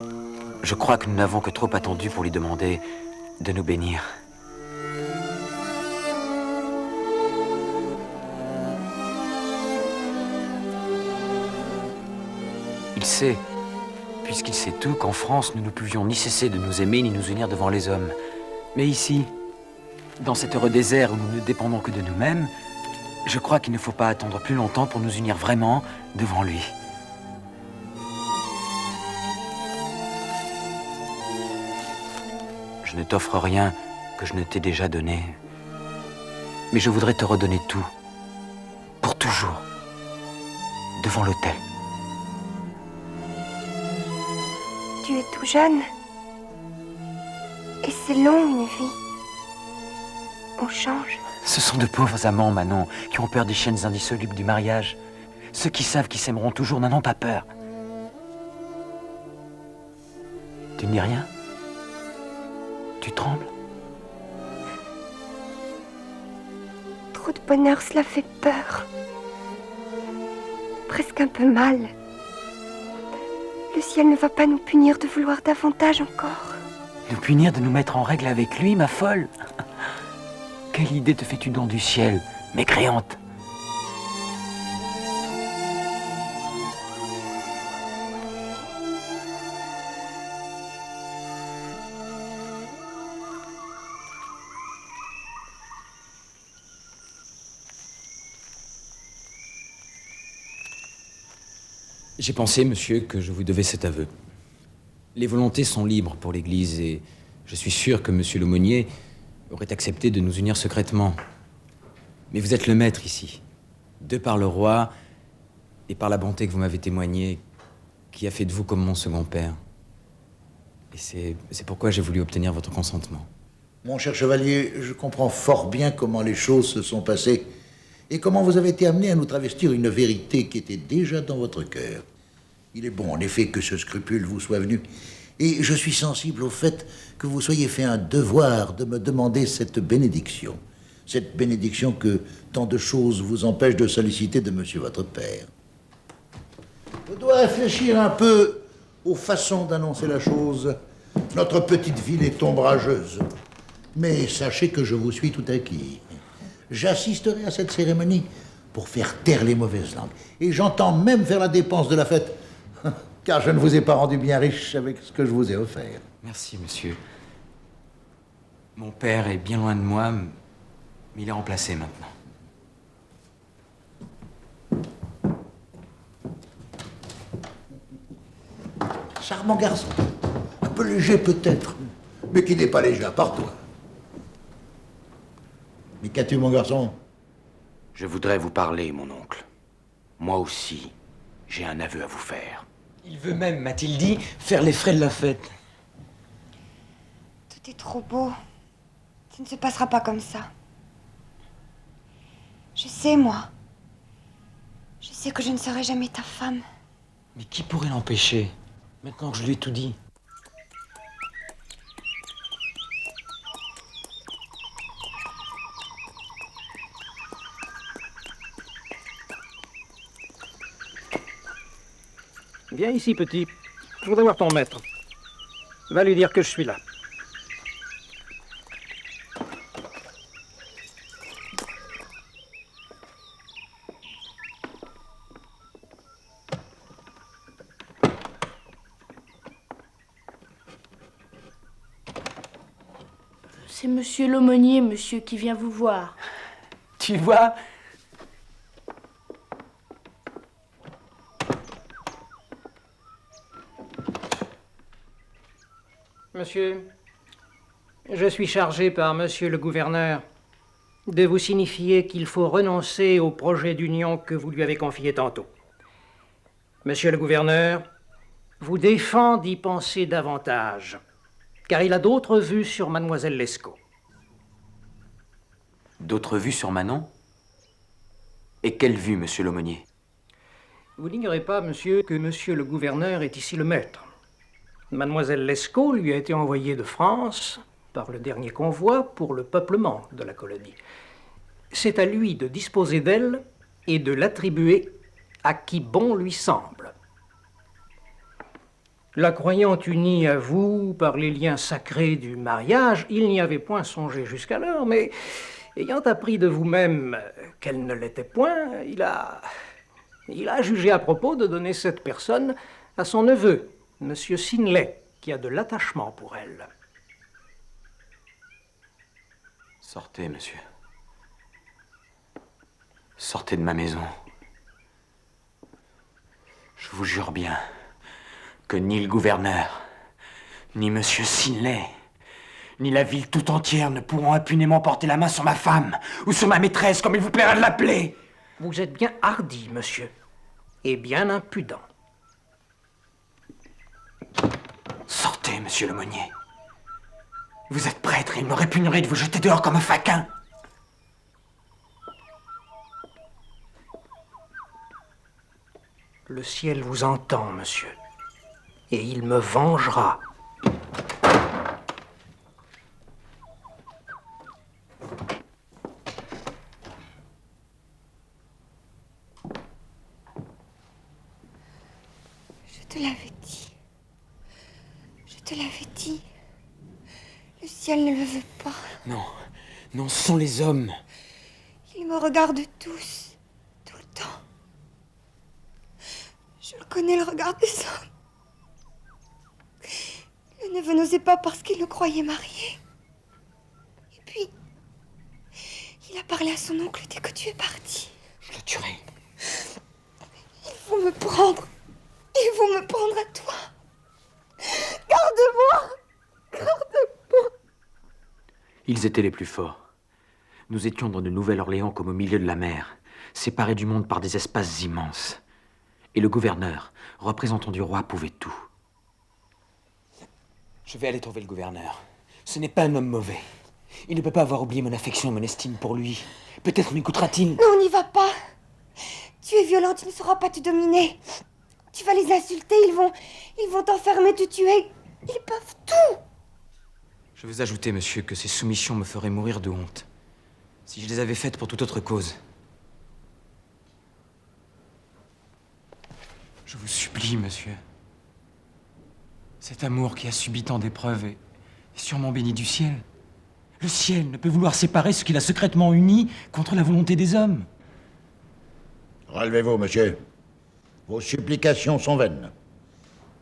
Je crois que nous n'avons que trop attendu pour lui demander de nous bénir. Il sait, puisqu'il sait tout, qu'en France, nous ne pouvions ni cesser de nous aimer, ni nous unir devant les hommes. Mais ici, dans cet heureux désert où nous ne dépendons que de nous-mêmes, je crois qu'il ne faut pas attendre plus longtemps pour nous unir vraiment devant lui. Je ne t'offre rien que je ne t'ai déjà donné. Mais je voudrais te redonner tout, pour toujours, devant l'autel. Tu es tout jeune. Et c'est long, une vie. On change. Ce sont de pauvres amants, Manon, qui ont peur des chaînes indissolubles du mariage. Ceux qui savent qu'ils s'aimeront toujours n'en ont pas peur. Tu ne dis rien? Tu trembles? Trop de bonheur, cela fait peur. Presque un peu mal. Le ciel ne va pas nous punir de vouloir davantage encore. Nous punir de nous mettre en règle avec lui, ma folle? Quelle idée te fais-tu donc du ciel, mécréante? J'ai pensé, monsieur, que je vous devais cet aveu. Les volontés sont libres pour l'Église et je suis sûr que monsieur l'aumônier aurait accepté de nous unir secrètement. Mais vous êtes le maître ici, de par le roi et par la bonté que vous m'avez témoignée, qui a fait de vous comme mon second père. Et c'est pourquoi j'ai voulu obtenir votre consentement. Mon cher chevalier, je comprends fort bien comment les choses se sont passées et comment vous avez été amené à nous travestir une vérité qui était déjà dans votre cœur. Il est bon, en effet, que ce scrupule vous soit venu. Et je suis sensible au fait que vous soyez fait un devoir de me demander cette bénédiction. Cette bénédiction que tant de choses vous empêchent de solliciter de monsieur votre père. Je dois réfléchir un peu aux façons d'annoncer la chose. Notre petite ville est ombrageuse. Mais sachez que je vous suis tout acquis. J'assisterai à cette cérémonie pour faire taire les mauvaises langues. Et j'entends même faire la dépense de la fête, car je ne vous ai pas rendu bien riche avec ce que je vous ai offert. Merci, monsieur. Mon père est bien loin de moi, mais il est remplacé maintenant. Charmant garçon, un peu léger peut-être, mais qui n'est pas léger à part toi. Mais qu'as-tu, mon garçon? Je voudrais vous parler, mon oncle. Moi aussi, j'ai un aveu à vous faire. Il veut même, m'a-t-il dit, faire les frais de la fête. Tout est trop beau. Ça ne se passera pas comme ça. Je sais, moi. Je sais que je ne serai jamais ta femme. Mais qui pourrait l'empêcher, maintenant que je lui ai tout dit? Viens ici, petit. Je voudrais voir ton maître. Va lui dire que je suis là. C'est monsieur l'aumônier, monsieur, qui vient vous voir. Tu vois? Monsieur, je suis chargé par monsieur le gouverneur de vous signifier qu'il faut renoncer au projet d'union que vous lui avez confié tantôt. Monsieur le gouverneur vous défend d'y penser davantage, car il a d'autres vues sur mademoiselle Lescaut. D'autres vues sur Manon? Et quelle vue, monsieur l'aumônier? Vous n'ignorez pas, monsieur, que monsieur le gouverneur est ici le maître. Mademoiselle Lescaut lui a été envoyée de France par le dernier convoi pour le peuplement de la colonie. C'est à lui de disposer d'elle et de l'attribuer à qui bon lui semble. La croyant unie à vous par les liens sacrés du mariage, il n'y avait point songé jusqu'alors, mais ayant appris de vous-même qu'elle ne l'était point, il a jugé à propos de donner cette personne à son neveu, Monsieur Sinley, qui a de l'attachement pour elle. Sortez, monsieur. Sortez de ma maison. Je vous jure bien que ni le gouverneur, ni Monsieur Sinley, ni la ville tout entière ne pourront impunément porter la main sur ma femme ou sur ma maîtresse, comme il vous plaira de l'appeler. Vous êtes bien hardi, monsieur, et bien impudent. Sortez, monsieur l'aumônier. Vous êtes prêtre et il me répugnerait de vous jeter dehors comme un faquin. Le ciel vous entend, monsieur, et il me vengera. Je te l'avais dit. Je te l'avais dit. Le ciel ne le veut pas. Non, non, ce sont les hommes. Ils me regardent tous, tout le temps. Je le connais, le regard des hommes. Le neveu n'osait pas parce qu'il le croyait marié. Et puis, il a parlé à son oncle dès que tu es parti. Je le tuerai. Ils vont me prendre. Ils vont me prendre à toi. Garde-moi. Garde-moi. Ils étaient les plus forts. Nous étions dans de Nouvelle-Orléans comme au milieu de la mer, séparés du monde par des espaces immenses. Et le gouverneur, représentant du roi, pouvait tout. Je vais aller trouver le gouverneur. Ce n'est pas un homme mauvais. Il ne peut pas avoir oublié mon affection et mon estime pour lui. Peut-être m'écoutera-t-il. Non, n'y va pas. Tu es violente, il ne saura pas te dominer. Tu vas les insulter, ils vont t'enfermer, te tuer. Ils peuvent tout. Je veux ajouter, monsieur, que ces soumissions me feraient mourir de honte. Si je les avais faites pour toute autre cause. Je vous supplie, monsieur. Cet amour qui a subi tant d'épreuves est sûrement béni du ciel. Le ciel ne peut vouloir séparer ce qu'il a secrètement uni contre la volonté des hommes. Relevez-vous, monsieur. Vos supplications sont vaines.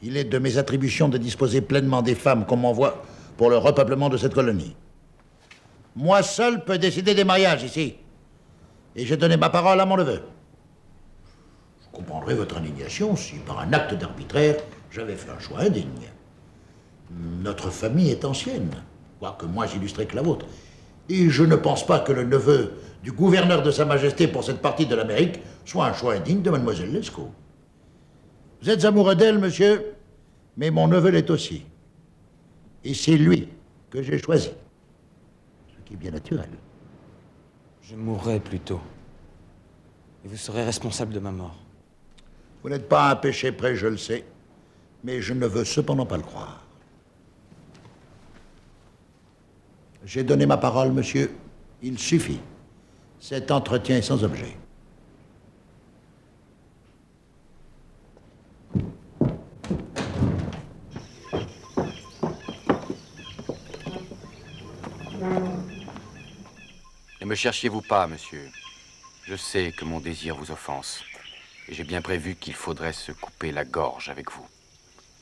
Il est de mes attributions de disposer pleinement des femmes qu'on m'envoie pour le repeuplement de cette colonie. Moi seul peux décider des mariages ici. Et j'ai donné ma parole à mon neveu. Je comprendrais votre indignation si, par un acte d'arbitraire, j'avais fait un choix indigne. Notre famille est ancienne, quoique moins illustrée que la vôtre. Et je ne pense pas que le neveu du gouverneur de Sa Majesté pour cette partie de l'Amérique soit un choix indigne de mademoiselle Lescaut. Vous êtes amoureux d'elle, monsieur, mais mon neveu l'est aussi. Et c'est lui que j'ai choisi. Ce qui est bien naturel. Je mourrai plutôt. Et vous serez responsable de ma mort. Vous n'êtes pas à un péché près, je le sais, mais je ne veux cependant pas le croire. J'ai donné ma parole, monsieur. Il suffit. Cet entretien est sans objet. Ne me cherchiez-vous pas, monsieur. Je sais que mon désir vous offense. Et j'ai bien prévu qu'il faudrait se couper la gorge avec vous.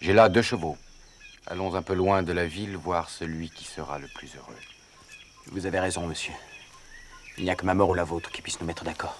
J'ai là 2 chevaux. Allons un peu loin de la ville, voir celui qui sera le plus heureux. Vous avez raison, monsieur. Il n'y a que ma mort ou la vôtre qui puisse nous mettre d'accord.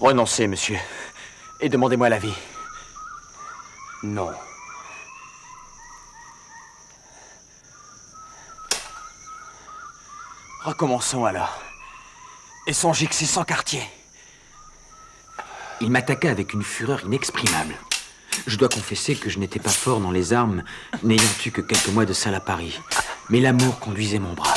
Renoncez, monsieur, et demandez-moi la vie. Non. Recommençons alors. Et songez que c'est sans quartier. Il m'attaqua avec une fureur inexprimable. Je dois confesser que je n'étais pas fort dans les armes, n'ayant eu que quelques mois de salle à Paris. Mais l'amour conduisait mon bras.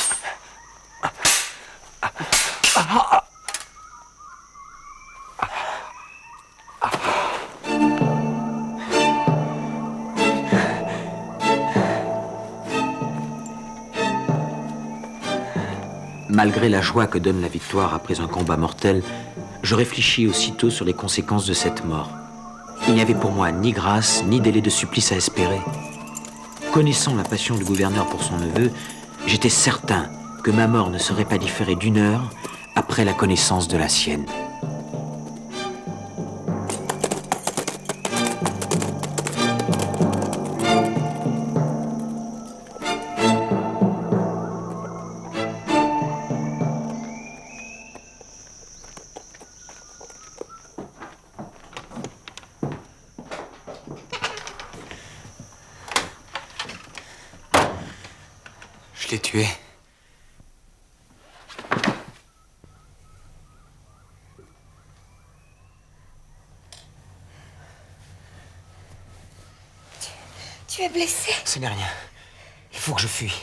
Malgré la joie que donne la victoire après un combat mortel, je réfléchis aussitôt sur les conséquences de cette mort. Il n'y avait pour moi ni grâce, ni délai de supplice à espérer. Connaissant la passion du gouverneur pour son neveu, j'étais certain que ma mort ne serait pas différée d'1 heure après la connaissance de la sienne. Je l'ai tué. Tu es blessé? Ce n'est rien. Il faut que je fuis.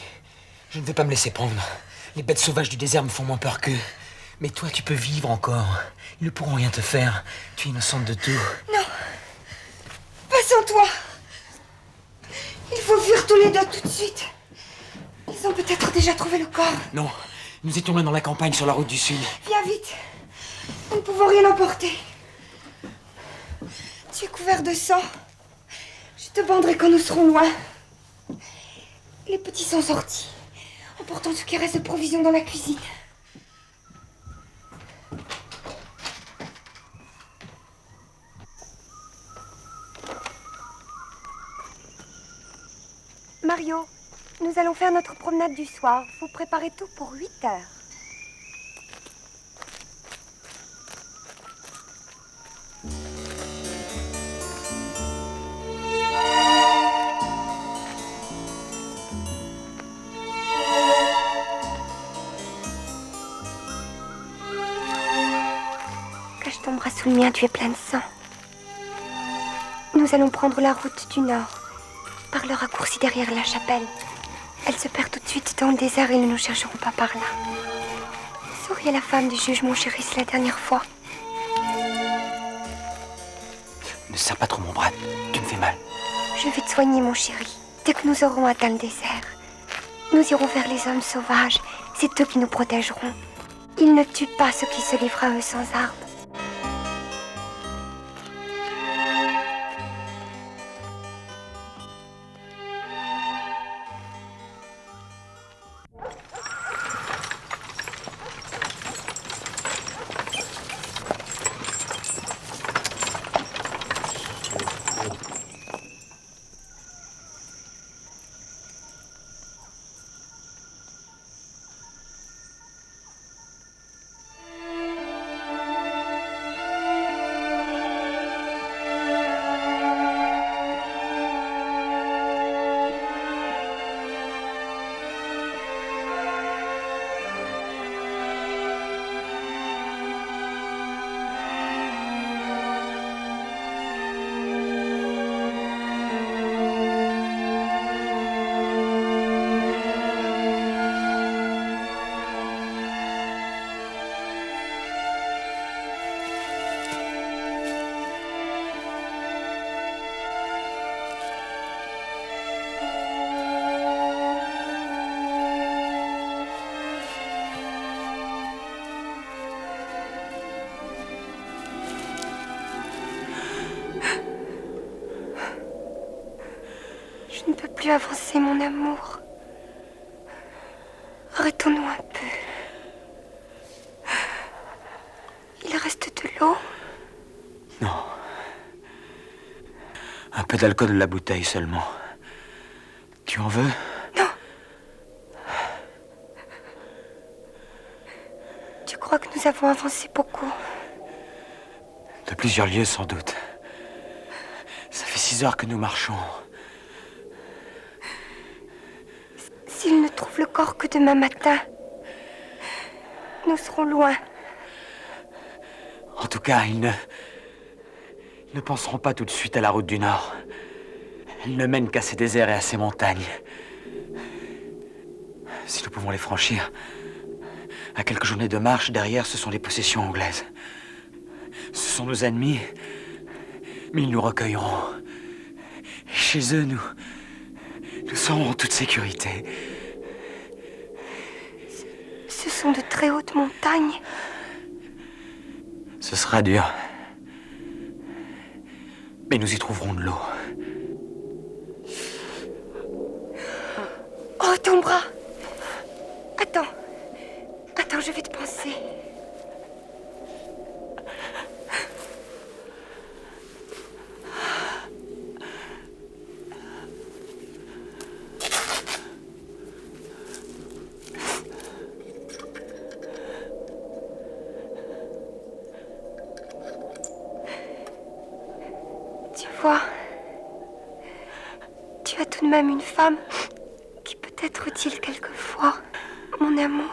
Je ne veux pas me laisser prendre. Les bêtes sauvages du désert me font moins peur qu'eux. Mais toi, tu peux vivre encore. Ils ne pourront rien te faire. Tu es innocente de tout. Non. Pas sans toi. Il faut fuir tous les deux tout de suite. Ils ont peut-être déjà trouvé le corps. Non, nous étions là dans la campagne sur la route du Sud. Viens vite. Nous ne pouvons rien emporter. Tu es couvert de sang. Je te banderai quand nous serons loin. Les petits sont sortis, emportant ce qui reste de provisions dans la cuisine. Mario, nous allons faire notre promenade du soir. Vous préparez tout pour 8 heures. Cache ton bras sous le mien, tu es plein de sang. Nous allons prendre la route du nord, par le raccourci derrière la chapelle. Elle se perd tout de suite dans le désert et nous ne chercherons pas par là. Souris à la femme du juge, mon chéri, c'est la dernière fois. Ne serre pas trop mon bras, tu me fais mal. Je vais te soigner, mon chéri. Dès que nous aurons atteint le désert, nous irons vers les hommes sauvages. C'est eux qui nous protégeront. Ils ne tuent pas ceux qui se livrent à eux sans armes. plus avancer, mon amour. Arrêtons-nous un peu. Il reste de l'eau? Non. Un peu d'alcool de la bouteille seulement. Tu en veux? Non. Tu crois que nous avons avancé beaucoup? De plusieurs lieues, sans doute. Ça fait 6 heures que nous marchons. S'ils ne trouvent le corps que demain matin, nous serons loin. En tout cas, ils ne penseront pas tout de suite à la route du Nord. Elle ne mène qu'à ces déserts et à ces montagnes. Si nous pouvons les franchir, à quelques journées de marche, derrière, ce sont les possessions anglaises. Ce sont nos ennemis, mais ils nous recueilleront. Et chez eux, nous serons en toute sécurité. Ce sont de très hautes montagnes. Ce sera dur. Mais nous y trouverons de l'eau. Oh, ton bras! Attends. Attends, je vais te penser. Tu vois, tu as tout de même une femme qui peut être utile quelquefois, mon amour.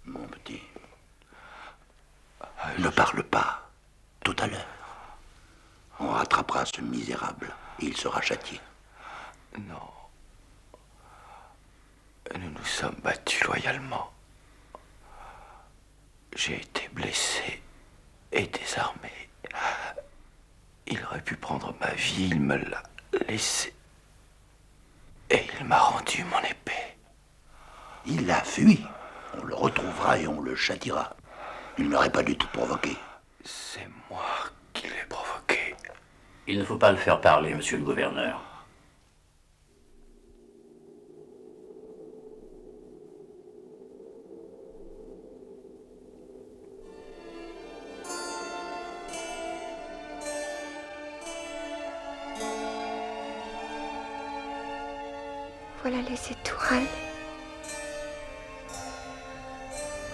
Mon petit, ne parle pas. Tout à l'heure, on rattrapera ce misérable et il sera châtié. Non. Nous nous sommes battus loyalement. J'ai été blessé et désarmé. Il aurait pu prendre ma vie, il me l'a laissée. Et il m'a rendu mon épée. Il a fui. On le retrouvera et on le châtiera. Il n'aurait pas dû te provoquer. C'est moi qui l'ai provoqué. Il ne faut pas le faire parler, monsieur le gouverneur. Voilà les étoiles.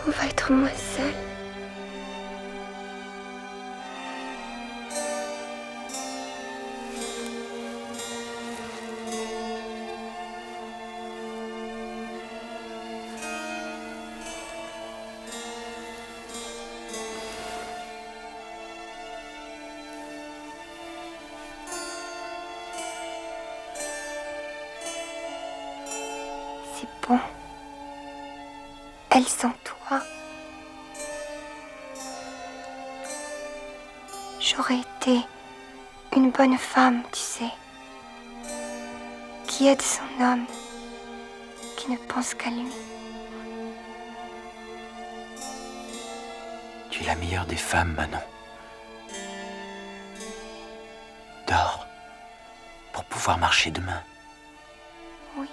On va être moins seuls. C'est bon. Elle sent toi. J'aurais été une bonne femme, tu sais, qui aide son homme, qui ne pense qu'à lui. Tu es la meilleure des femmes, Manon. Dors pour pouvoir marcher demain. Oui.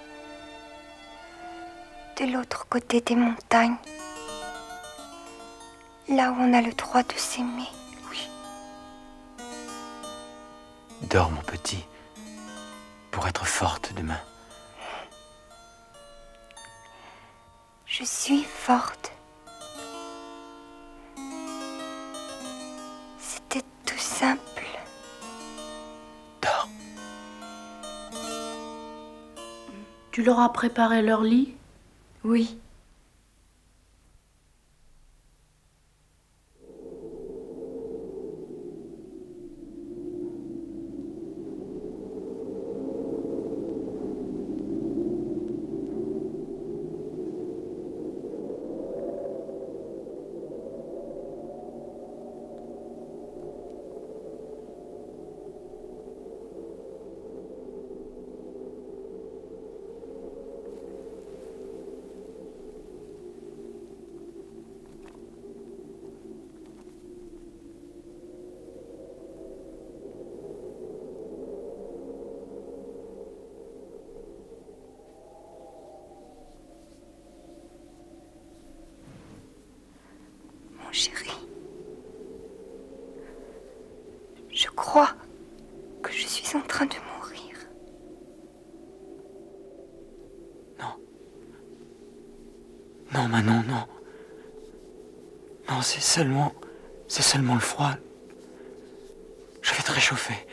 De l'autre côté des montagnes, là où on a le droit de s'aimer. Oui. Dors, mon petit, pour être forte demain. Je suis forte. C'était tout simple. Dors. Tu leur as préparé leur lit? Oui. chéri. Je crois que je suis en train de mourir. Non, Manon, non. Non, c'est seulement le froid. Je vais te réchauffer.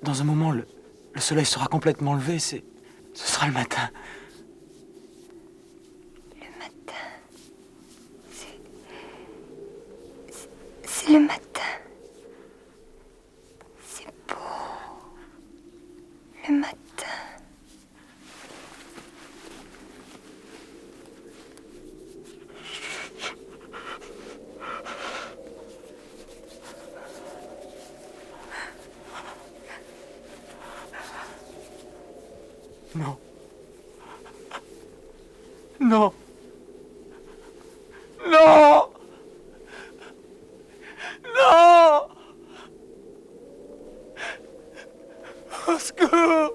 Dans un moment, le soleil sera complètement levé, ce sera le matin. Le matin. C'est le matin. C'est beau. Le matin. Non. Non. Non. Non. Au secours.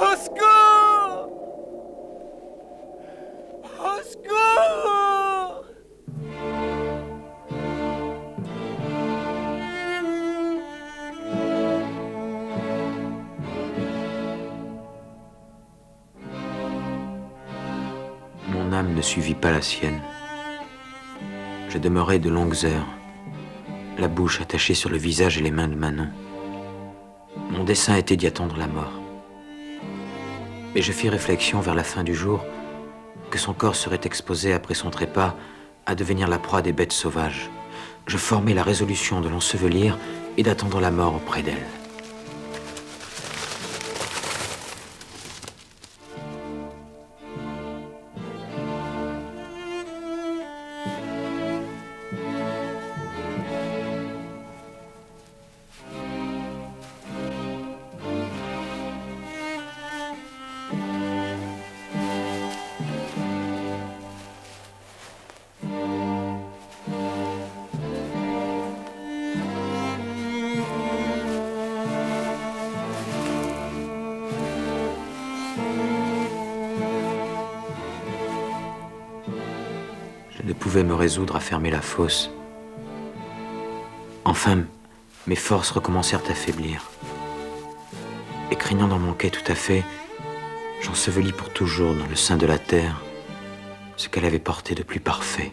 Au secours. Au secours. Mon âme ne suivit pas la sienne. Je demeurai de longues heures, la bouche attachée sur le visage et les mains de Manon. Mon dessein était d'y attendre la mort. Mais je fis réflexion vers la fin du jour que son corps serait exposé après son trépas à devenir la proie des bêtes sauvages. Je formai la résolution de l'ensevelir et d'attendre la mort auprès d'elle. Je ne pouvais me résoudre à fermer la fosse. Enfin, mes forces recommencèrent à faiblir. Et craignant d'en manquer tout à fait, j'ensevelis pour toujours dans le sein de la terre ce qu'elle avait porté de plus parfait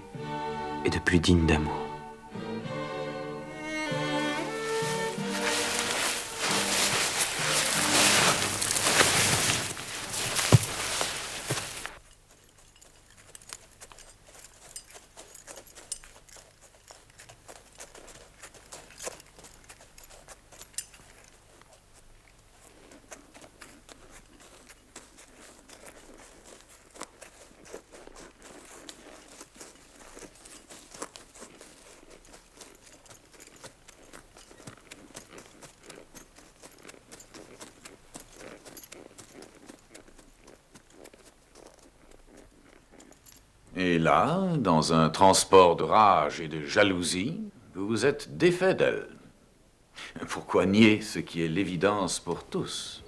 et de plus digne d'amour. Et là, dans un transport de rage et de jalousie, vous vous êtes défait d'elle. Pourquoi nier ce qui est l'évidence pour tous?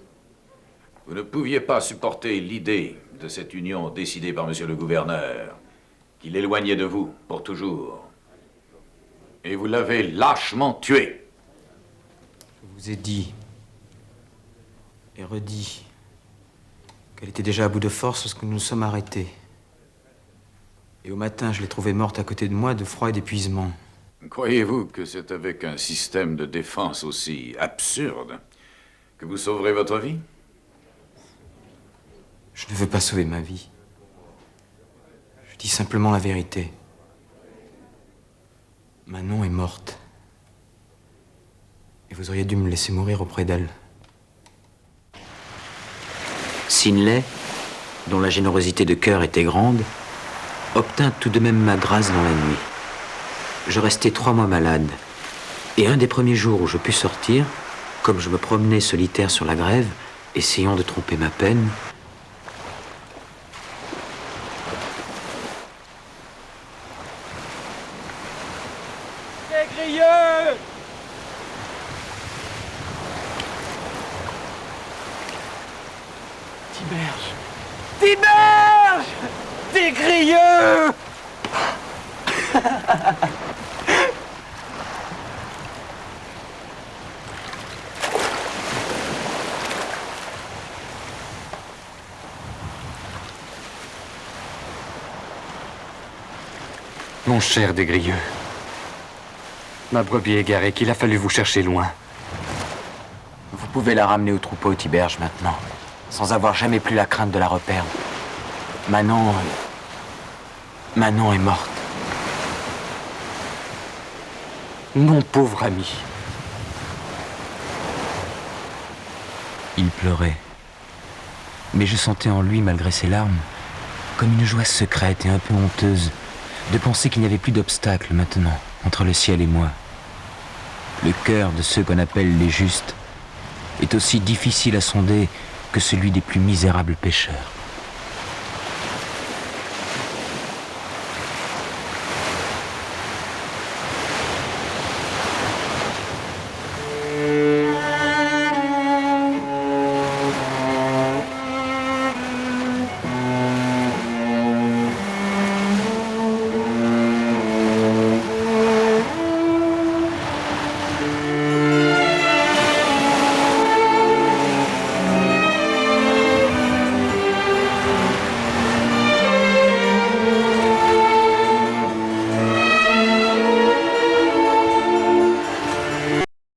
Vous ne pouviez pas supporter l'idée de cette union décidée par monsieur le gouverneur, qui l'éloignait de vous pour toujours. Et vous l'avez lâchement tuée. Je vous ai dit et redit qu'elle était déjà à bout de force lorsque nous nous sommes arrêtés. Et au matin, je l'ai trouvée morte à côté de moi de froid et d'épuisement. Croyez-vous que c'est avec un système de défense aussi absurde que vous sauverez votre vie? Je ne veux pas sauver ma vie. Je dis simplement la vérité. Manon est morte. Et vous auriez dû me laisser mourir auprès d'elle. Sinley, dont la générosité de cœur était grande, obtint tout de même ma grâce dans la nuit. Je restai 3 mois malade. Et un des premiers jours où je pus sortir, comme je me promenais solitaire sur la grève, essayant de tromper ma peine, Négrieux! Tiberge, Tiberge! Des Grieux! Mon cher Desgrieux, ma brebis égarée qu'il a fallu vous chercher loin. Vous pouvez la ramener au troupeau, Tiberge, maintenant, sans avoir jamais plus la crainte de la reperdre. Manon est morte. Mon pauvre ami. Il pleurait. Mais je sentais en lui, malgré ses larmes, comme une joie secrète et un peu honteuse de penser qu'il n'y avait plus d'obstacle maintenant entre le ciel et moi. Le cœur de ceux qu'on appelle les justes est aussi difficile à sonder que celui des plus misérables pécheurs.